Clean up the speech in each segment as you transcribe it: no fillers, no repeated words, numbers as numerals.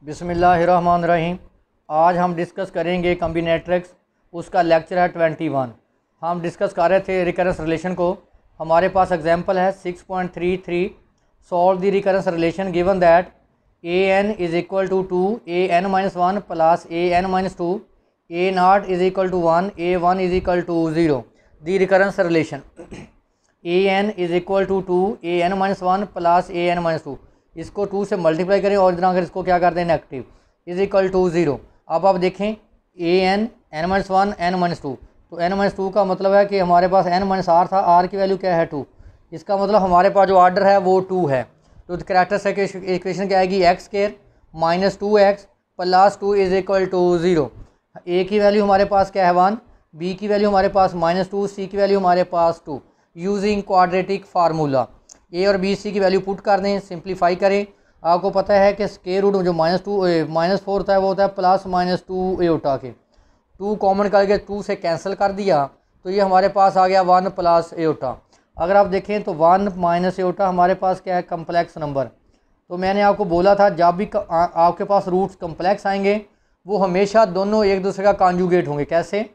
बिस्मिल्लाहिर्रहमानिर्रहीम। आज हम डिस्कस करेंगे कॉम्बिनेट्रिक्स, उसका लेक्चर है 21। हम डिस्कस कर रहे थे रिकरेंस रिलेशन को। हमारे पास एग्जांपल है 6.33। Solve the recurrence relation given that a n is equal to 2 a n minus 1 plus a n minus 2 a naught is equal to 1 a 1 is equal to 0। The recurrence relation a n is equal to 2 a n minus 1 plus a n minus 2, इसको 2 से multiply करें और इतना अगर इसको क्या कर दें नेगेटिव, इज इक्वल टू 0। अब आप देखें A N N minus 1 N minus 2, तो एन माइनस 2 का मतलब है कि हमारे पास एन माइनस आर था, आर की वैल्यू क्या है 2, इसका मतलब हमारे पास जो ऑर्डर है वो 2 है। तो कैरेक्टरिस्टिक इक्वेशन क्या आएगी, x square minus 2x plus 2 is equal to 0। A की वैल्यू हमारे पास क्या है 1, बी की वैल्यू हमारे पास माइनस 2, सी की वैल्यू हमारे पास 2। यूजिंग क्वाड्रेटिक फार्मूला ए और बी सी की वैल्यू पुट कर दें, सिंप्लीफाई करें। आपको पता है कि स्क्वायर रूट जो माइनस 4 होता है वो होता है प्लस माइनस 2 एटा के, 2 कॉमन करके 2 से कैंसिल कर दिया, तो ये हमारे पास आ गया 1 प्लस एटा। अगर आप देखें तो 1 माइनस एटा हमारे पास क्या है, कम्प्लेक्स नंबर। तो मैंने आपको बोला था जब भी आपके पास रूट्स कम्प्लेक्स आएंगे वो हमेशा दोनों एक दूसरे का कॉन्जुगेट होंगे। कैसे,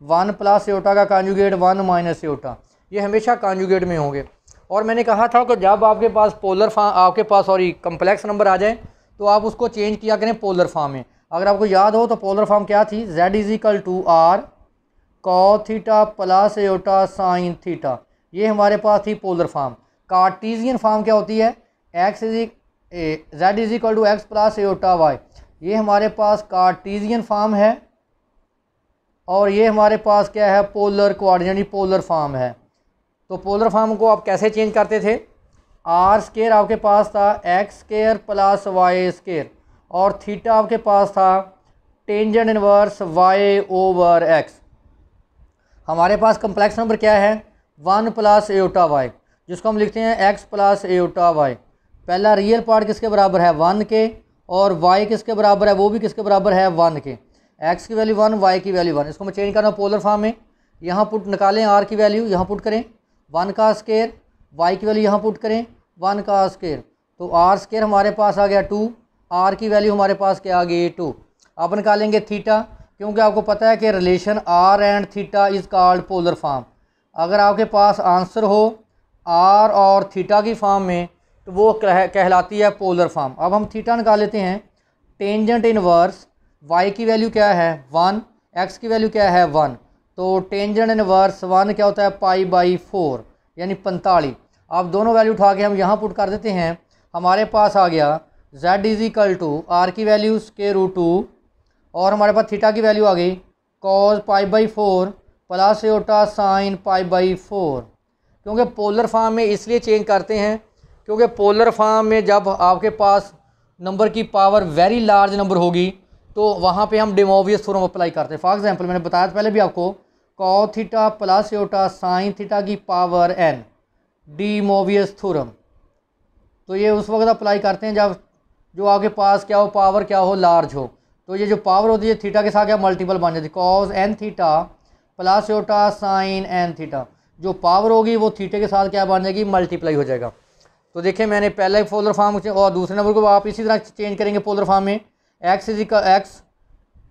1 प्लस एटा का कॉन्जुगेट 1 माइनस एटा, ये हमेशा कॉन्जुगेट में होंगे। और मैंने कहा था कि जब आपके पास पोलर फॉर्म आपके पास कम्प्लेक्स नंबर आ जाए तो आप उसको चेंज किया करें पोलर फॉर्म में। अगर आपको याद हो तो पोलर फॉर्म क्या थी, z is equal to r cos theta plus eta sine theta, ये हमारे पास थी पोलर फॉर्म। कार्टीजियन फॉर्म क्या होती है, z is equal to x plus eta y, ये हमारे पास कार्टीजियन फॉर्म है। और ये हमारे पास क्या है, पोलर कोऑर्डिनेट यानी पोलर फॉर्म है। तो पोलर फॉर्म को आप कैसे चेंज करते थे, आर स्केयर आपके पास था x square plus y square, और थीटा आपके पास था tangent inverse y over x. हमारे पास कम्प्लेक्स नंबर क्या है, 1 प्लस एटा वाई, जिसको हम लिखते हैं एक्स प्लस एटा वाई। पहला रियल पार्ट किसके बराबर है 1 के, और वाई किसके बराबर है, वो भी किसके बराबर है 1 के। एक्स की वैल्यू 1, वाई की वैल्यू 1, इसको मैं चेंज करना पोलर फॉर्म में। यहाँ पुट निकालें, आर की वैल्यू यहाँ पुट करें 1 का स्केयर, वाई की वैल्यू यहाँ पुट करें 1 का स्केयर, तो आर स्केयर हमारे पास आ गया 2, आर की वैल्यू हमारे पास क्या आ गई 2। अब निकालेंगे थीटा, क्योंकि आपको पता है कि relation r and theta is called polar form. अगर आपके पास आंसर हो आर और थीटा की फॉर्म में तो वो कहलाती है पोलर फॉर्म। अब हम थीटा निकाल लेते हैं, टेंजेंट इनवर्स वाई की वैल्यू क्या है 1, एक्स की वैल्यू क्या है 1, तो टेंजेंट इनवर्स 1 क्या होता है π/4 यानी 45। अब दोनों वैल्यू उठा के हम यहाँ पुट कर देते हैं, हमारे पास आ गया z is equal to r की वैल्यू स्क्वायर रूट 2, और हमारे पास थीटा की वैल्यू आ गई cos π/4 प्लस एटा साइन π/4। क्योंकि पोलर फॉर्म में इसलिए चेंज करते हैं क्योंकि पोलर फॉर्म में जब आपके पास नंबर की पावर वेरी लार्ज नंबर होगी तो वहाँ पे हम डेमोवियस थ्योरम अप्लाई करते हैं। फॉर एग्जांपल मैंने बताया पहले भी आपको, cos theta plus eta sine theta की पावर n, डेमोवियस थ्योरम। तो ये उस वक्त अप्लाई करते हैं जब जो आपके पास क्या हो, पावर क्या हो, लार्ज हो। तो ये जो पावर होती है थीटा के साथ क्या मल्टीपल बन जाती है, cos n theta plus eta sign n theta, जो पावर होगी वो थीटे के साथ क्या बन जाएगी, मल्टीप्लाई हो जाएगा। तो देखिए मैंने पहले पोलर फॉर्म और दूसरे नंबर को आप इसी तरह चेंज करेंगे पोलर फॉर्म में, एक्स इज इक्वल एक्स,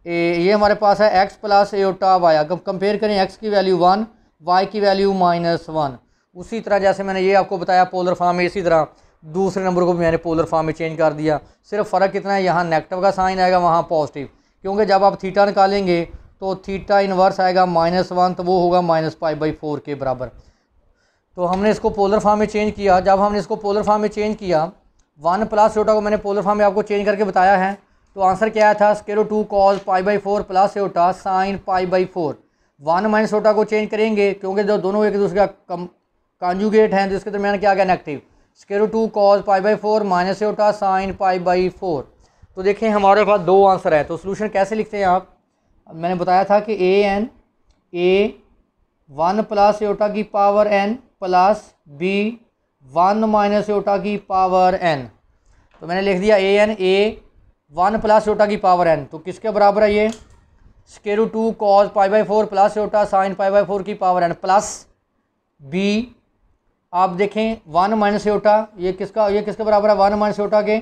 ये हमारे पास है एक्स प्लस एटा वाई। अगर कंपेयर करें एक्स की वैल्यू 1, वाई की वैल्यू -1, उसी तरह जैसे मैंने ये आपको बताया पोलर फॉर्म में, इसी तरह दूसरे नंबर को भी मैंने पोलर फॉर्म में चेंज कर दिया। सिर्फ फ़र्क कितना है, यहाँ नेगेटिव का साइन आएगा, वहाँ पॉजिटिव, क्योंकि जब आप थीटा निकालेंगे तो थीटा इन्वर्स आएगा -1, तो वो होगा -π/4 के बराबर। तो हमने इसको पोलर फॉर्म में चेंज किया। जब हमने इसको पोलर फॉर्म में चेंज किया, 1 प्लस एटा को मैंने पोलर फॉर्म में आपको चेंज करके बताया है, तो आंसर क्या था, square root 2 cos π/4 plus eta sine π/4। 1 minus एटा को चेंज करेंगे क्योंकि जो दोनों एक दूसरे का कॉन्जुगेट हैं, तो इसके दरमियान क्या आ गया negative, square root 2 cos π/4 minus eta sine π/4। तो देखें हमारे पास 2 आंसर है। तो सोल्यूशन कैसे लिखते हैं आप, मैंने बताया था कि a 1 प्लस एटा की power n plus b 1 minus एटा की पावर n। तो मैंने लिख दिया a 1 प्लस एटा की पावर n, तो किसके बराबर है ये, square root 2 cos π/4 plus eta sine π/4 की पावर n प्लस b। आप देखें 1 माइनस एटा ये किसके बराबर है, 1 माइनस एटा के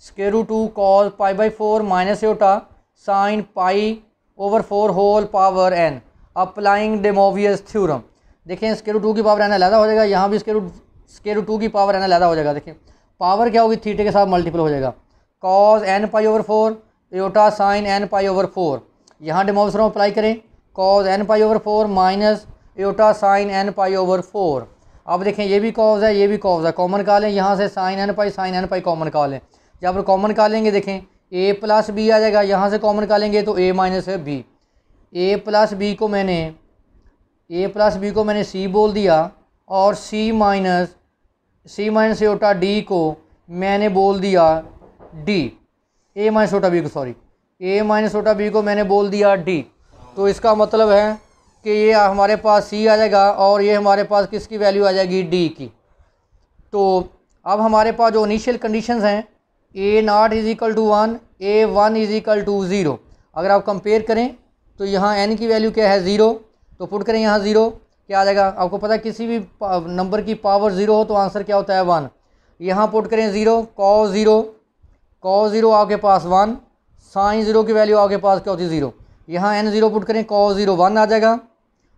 square root 2 cos pi by 4 minus eta sine pi over 4 whole power n applying de Moivre's theorem. देखें स्क्वायर रूट 2 की पावर n अलग हो जाएगा, यहाँ भी स्क्वायर रूट 2 की पावर n अलग हो जाएगा। देखिए पावर क्या होगी, थीटे के साथ मल्टीपल हो जाएगा, कॉस n पाई ओवर 4 एटा साइन n पाई ओवर 4। यहाँ डे मोवियस थ्योरम अप्लाई करें, कॉस n पाई over 4 minus eta sign n पाई ओवर 4। अब देखें ये भी कॉस है, ये भी कॉस है, कॉमन का लें, यहाँ से साइन n पाई कॉमन का लें। जब कॉमन का लेंगे देखें a प्लस बी आ जाएगा, यहाँ से कॉमन का लेंगे तो a minus b. a plus b को मैंने c बोल दिया और c माइनस एटा d को मैंने बोल दिया d, a minus Etah b को a माइनस एटा b को मैंने बोल दिया d। तो इसका मतलब है कि ये हमारे पास c आ जाएगा और ये हमारे पास किसकी वैल्यू आ जाएगी, d की। तो अब हमारे पास जो इनिशियल कंडीशंस हैं a0 is equal to 1, a1 is equal to 0। अगर आप कंपेयर करें तो यहाँ n की वैल्यू क्या है 0, तो पुट करें यहाँ 0 क्या आ जाएगा। आपको पता है किसी भी नंबर की पावर 0 हो तो आंसर क्या होता है 1। यहाँ पुट करें 0, cos 0 आपके पास 1, साइन 0 की वैल्यू आपके पास क्या होती है 0। यहाँ n 0 पुट करें, cos 0 1 आ जाएगा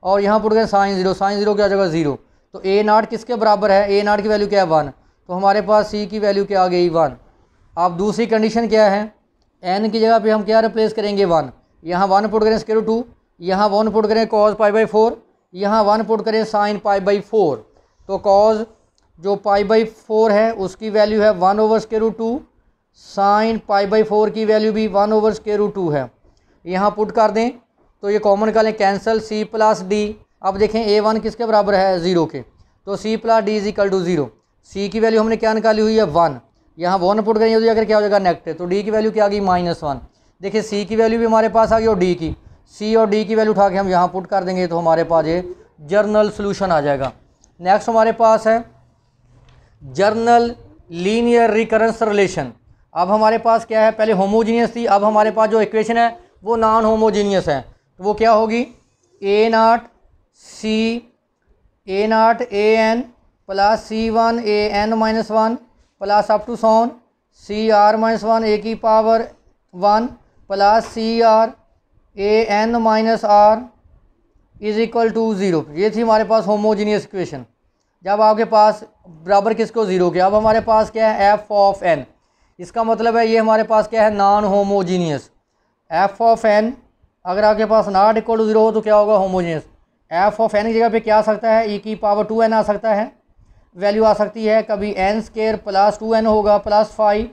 और यहाँ पुट करें साइन 0 क्या आ जाएगा 0। तो a0 किसके बराबर है, a0 की वैल्यू क्या है 1, तो हमारे पास c की वैल्यू क्या आ गई 1। अब दूसरी कंडीशन क्या है, n की जगह पे हम क्या रिप्लेस करेंगे 1। यहाँ 1 पुट करें स्क्वायर रूट 2, यहाँ 1 पुट करें cos पाई बाई 4, यहाँ 1 पुट करें साइन पाई बाई 4। तो cos जो पाई बाई 4 है उसकी वैल्यू है 1 over square root 2, sine pi by 4 की वैल्यू भी 1 ओवर स्क्वायर रूट 2 है। यहाँ पुट कर दें तो ये कॉमन कर लें, कैंसिल c प्लस डी। अब देखें a1 किसके बराबर है 0 के, तो c plus d is equal to 0। c की वैल्यू हमने क्या निकाली हुई है 1, यहाँ 1 पुट करेंगे तो जाकर क्या हो जाएगा नेगेटिव, तो d की वैल्यू क्या आ गई -1। देखिए c की वैल्यू भी हमारे पास आ गई और d की, c और d की वैल्यू उठा के हम यहाँ पुट कर देंगे तो हमारे पास ये जर्नल सोल्यूशन आ जाएगा। नेक्स्ट हमारे पास है जर्नल लीनियर रिकरेंस रिलेशन। अब हमारे पास क्या है, पहले होमोजीनियस थी, अब हमारे पास जो इक्वेशन है वो नॉन होमोजीनियस है। तो वो क्या होगी, a0 an plus c1 an minus 1 plus up to so on cr minus 1 a की power 1 plus cr an minus r is equal to 0। ये थी हमारे पास होमोजीनियस इक्वेशन। जब आपके पास बराबर किसको 0 के, अब हमारे पास क्या है f ऑफ n, इसका मतलब है ये हमारे पास क्या है non homogeneous. f of n अगर आपके पास नॉट इक्वल टू 0 हो तो क्या होगा होमोजीनियस। f ऑफ n की जगह पे क्या आ सकता है, e की पावर 2n आ सकता है, वैल्यू आ सकती है, कभी n स्क्वायर प्लस 2n होगा प्लस 5।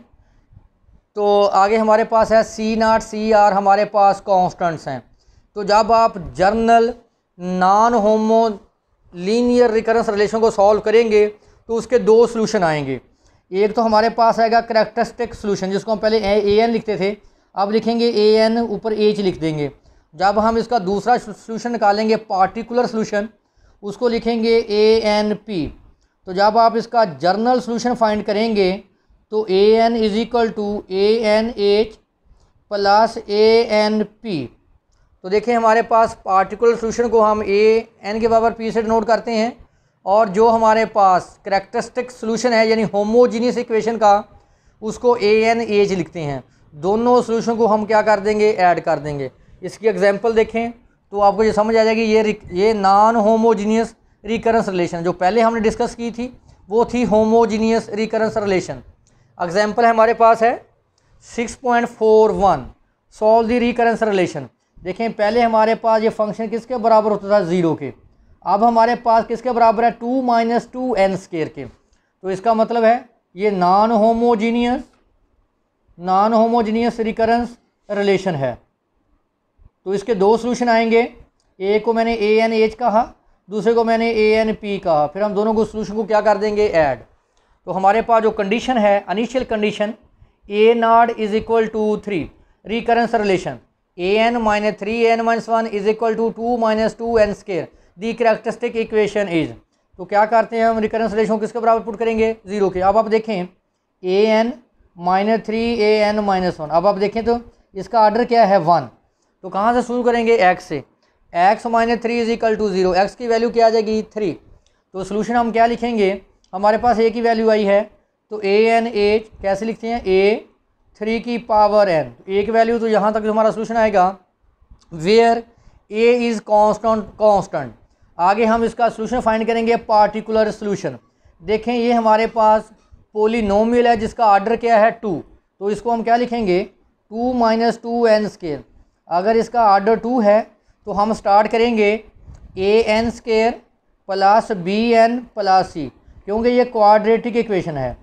तो आगे हमारे पास है c0 cr हमारे पास कॉन्स्टेंट्स हैं। तो जब आप जर्नल नॉन होमो लीनियर रिकरेंस रिलेशन को सॉल्व करेंगे तो उसके दो सॉल्यूशन आएंगे। एक तो हमारे पास आएगा करैक्टरिस्टिक सॉल्यूशन, जिसको हम पहले an लिखते थे, अब लिखेंगे an ऊपर h लिख देंगे। जब हम इसका दूसरा सॉल्यूशन निकालेंगे पार्टिकुलर सॉल्यूशन, उसको लिखेंगे ANP। तो जब आप इसका जर्नल सॉल्यूशन फाइंड करेंगे तो an is equal to ANH plus ANP। तो देखिए हमारे पास पार्टिकुलर सॉल्यूशन को हम an के बराबर p से डिनोट करते हैं और जो हमारे पास करैक्टरिस्टिक सॉल्यूशन है यानी होमोजीनियस इक्वेशन का उसको ANH लिखते हैं। दोनों सॉल्यूशन को हम क्या कर देंगे, ऐड कर देंगे। इसकी एग्जांपल देखें तो आपको ये समझ आ जाएगी। ये नॉन होमोजीनियस रिकरेंस रिलेशन जो पहले हमने डिस्कस की थी वो थी होमोजीनियस रिकरेंस रिलेशन। एग्जांपल हमारे पास है 6.41 सॉल्व द रिकरेंस रिलेशन। देखें पहले हमारे पास ये फंक्शन किसके बराबर होता था 0 के, अब हमारे पास किसके बराबर है 2 माइनस 2n स्क्वायर के। तो इसका मतलब है ये नॉन होमोजीनियस रिकरेंस रिलेशन है। तो इसके दो सॉल्यूशन आएंगे, एक को मैंने ANH कहा, दूसरे को मैंने ANP कहा, फिर हम दोनों को सॉल्यूशन को क्या कर देंगे ऐड। तो हमारे पास जो कंडीशन है initial condition A0 is equal to 3 recurrence relation an minus 3an minus 1 is equal to 2 minus 2n square the characteristic equation is. तो क्या करते हैं हम रिकरेंस रिलेशन किसके बराबर पुट करेंगे 0 के। अब आप देखें an माइनस 3an माइनस 1, अब आप देखें तो इसका आर्डर क्या है 1। तो कहाँ से शुरू करेंगे x से, x minus 3 is equal to 0, x की वैल्यू क्या आ जाएगी 3। तो सोल्यूशन हम क्या लिखेंगे, हमारे पास a की वैल्यू आई है तो ANH कैसे लिखते हैं 3 की पावर n, एक वैल्यू तो यहाँ तक हमारा सोल्यूशन आएगा वेयर a इज़ कांस्टेंट। आगे हम इसका सोल्यूशन फाइंड करेंगे पार्टिकुलर सोल्यूशन। देखें ये हमारे पास पोलिनोमियल है जिसका आर्डर क्या है 2, तो इसको हम क्या लिखेंगे 2 माइनस 2n²। अगर इसका आर्डर 2 है तो हम स्टार्ट करेंगे an² plus bn plus c, क्योंकि ये क्वाड्रेटिक इक्वेशन है।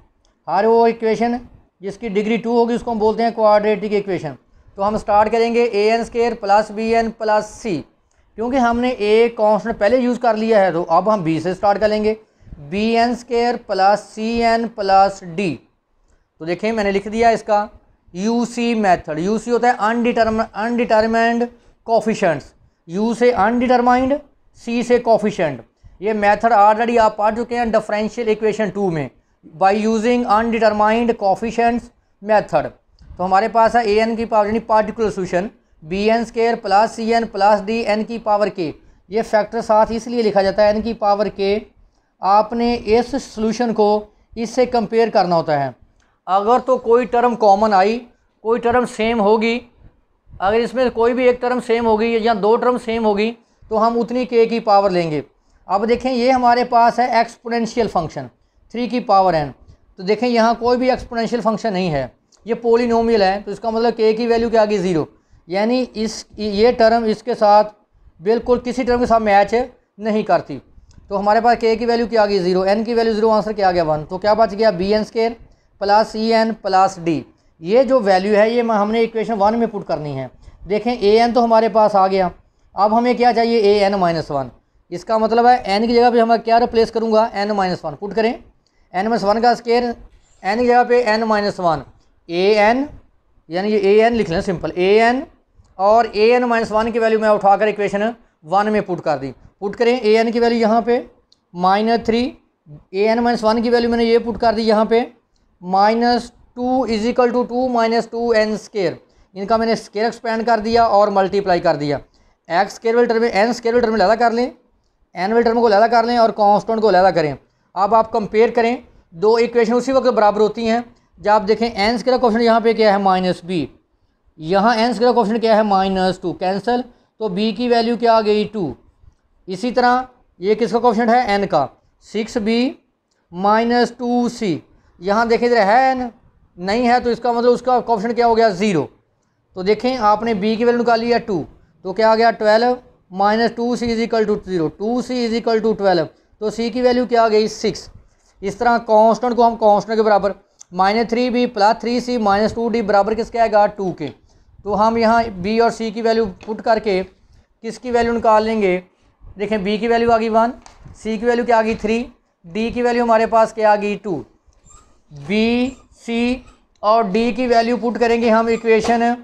हर वो इक्वेशन जिसकी डिग्री 2 होगी उसको हम बोलते हैं क्वाड्रेटिक इक्वेशन। तो हम स्टार्ट करेंगे an² plus bn plus c, क्योंकि हमने a कांस्टेंट पहले यूज़ कर लिया है तो अब हम b से स्टार्ट कर लेंगे bn² plus cn plus d। तो देखें मैंने लिख दिया इसका यूसी मेथड। यूसी होता है अनडिटरमाइंड कोफिशिएंट्स, यू से अनडिटरमाइंड, सी से कोफिशिएंट। ये मेथड ऑलरेडी आप पढ़ चुके हैं डिफरेंशियल इक्वेशन 2 में, by using undetermined coefficients method. तो हमारे पास है an की पावर यानी particular solution bn² plus cn plus d n की पावर k। ये फैक्टर साथ इसलिए लिखा जाता है n की पावर k। आपने इस सोल्यूशन को इससे कंपेयर करना होता है। अगर तो कोई टर्म कॉमन आई, कोई टर्म सेम होगी, अगर इसमें कोई भी एक टर्म सेम होगी या 2 टर्म सेम होगी तो हम उतनी k की पावर लेंगे। अब देखें ये हमारे पास है एक्सपोनेंशियल फंक्शन 3 की पावर n। तो देखें यहाँ कोई भी एक्सपोनेंशियल फंक्शन नहीं है, ये पोलिनोमियल है, तो इसका मतलब k की वैल्यू क्या आ गई 0, यानी ये टर्म इसके साथ बिल्कुल किसी टर्म के साथ मैच नहीं करती। तो हमारे पास k की वैल्यू क्या आ गई 0, n की वैल्यू 0, आंसर क्या आ गया 1। तो क्या बच गया bn² plus cn plus d। ये जो वैल्यू है ये हमने इक्वेशन 1 में पुट करनी है। देखें an तो हमारे पास आ गया, अब हमें क्या चाहिए an-1। इसका मतलब है n की जगह पे हम क्या रिप्लेस करूँगा n-1 पुट करें, n-1 का स्क्वायर n की जगह पे n-1 an, यानी ये an लिख लें सिंपल an, और an-1 की वैल्यू मैं उठाकर इक्वेशन 1 में पुट कर दी। पुट करें an की वैल्यू यहाँ पे -3, an-1 की वैल्यू मैंने ये पुट कर दी यहाँ पे -2 is equal to 2 minus 2n²। इनका मैंने स्क्वायर एक्सपेंड कर दिया और मल्टीप्लाई कर दिया। एक्स स्क्वायर वाले टर्म में n स्क्वायर वाले टर्म में अलग कर लें, n वाले टर्म को अलग कर लें और कांस्टेंट को अलग करें। अब आप कंपेयर करें, दो इक्वेशन उसी वक्त बराबर होती हैं जब देखें n स्क्वायर का कोएफिशिएंट यहाँ पे क्या है -b, यहाँ n स्क्वायर का कोएफिशिएंट क्या है -2, कैंसिल, तो b की वैल्यू क्या आ गई 2। इसी तरह ये किसका कोएफिशिएंट है n का, 6b -2c। यहाँ देखें इधर है n नहीं है, तो इसका मतलब उसका कोएफिशिएंट क्या हो गया 0। तो देखें आपने b की वैल्यू निकाली है 2, तो क्या आ गया 12 -2c is equal to 0, 2c is equal to 12, तो c की वैल्यू क्या आ गई 6। इस तरह कांस्टेंट को हम कांस्टेंट के बराबर -3b प्लस 3c -2d बराबर किसके आएगा 2 के। तो हम यहाँ b और c की वैल्यू पुट करके किसकी वैल्यू निकाल लेंगे। देखें b की वैल्यू आ गई 1, c की वैल्यू क्या आ गई 3, d की वैल्यू हमारे पास क्या आ गई 2। b c और d की वैल्यू पुट करेंगे हम इक्वेशन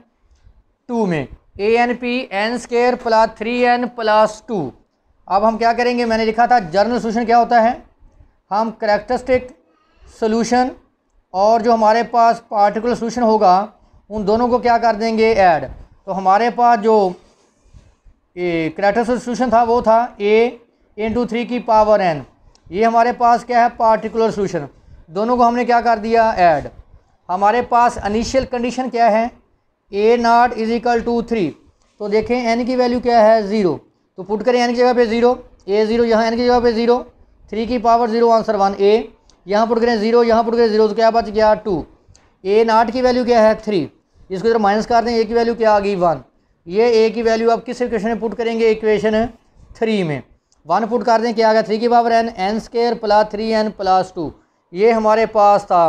2 में ANP n² plus 3n plus 2। अब हम क्या करेंगे, मैंने लिखा था जनरल सोल्यूशन क्या होता है, हम करैक्टरिस्टिक सोल्यूशन और जो हमारे पास पार्टिकुलर सोल्यूशन होगा उन दोनों को क्या कर देंगे ऐड। तो हमारे पास जो करैक्टरिस्टिक सोल्यूशन था वो था a × 3 की पावर n। ये हमारे पास क्या है पार्टिकुलर सोल्यूशन, दोनों को हमने क्या कर दिया ऐड। हमारे पास इनिशियल कंडीशन क्या है a0 इज इक्वल टू 3, तो देखें n की वैल्यू क्या है 0, तो पुट करें n की जगह पे 0, a0 यहाँ n की जगह पे 0, 3 की पावर 0 आंसर 1, a यहाँ पुट करें 0, यहाँ पुट करें 0, तो क्या बच गया 2। a0 की वैल्यू क्या है 3, इसको इधर माइनस कर दें, a की वैल्यू क्या आ गई 1। ये a की वैल्यू आप किस इक्वेशन में पुट करेंगे, इक्वेशन 3 में 1 पुट कर दें, क्या आ गया 3 की power n² plus 3n plus 2। ये हमारे पास था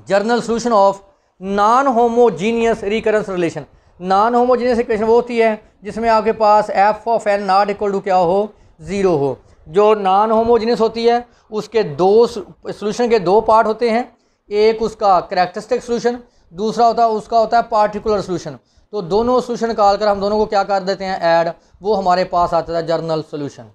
general solution of non homogeneous recurrence relation. Non homogeneous equation वो होती है जिसमें आपके पास f of n not equal to क्या हो 0 हो। जो नॉन होमोजीनियस होती है उसके सोल्यूशन के दो पार्ट होते हैं, एक उसका करैक्टरिस्टिक सोल्यूशन, दूसरा होता है पार्टिकुलर सोल्यूशन। तो दोनों सोल्यूशन निकाल कर हम दोनों को क्या कर देते हैं ऐड, वो हमारे पास आता है जर्नल सोल्यूशन।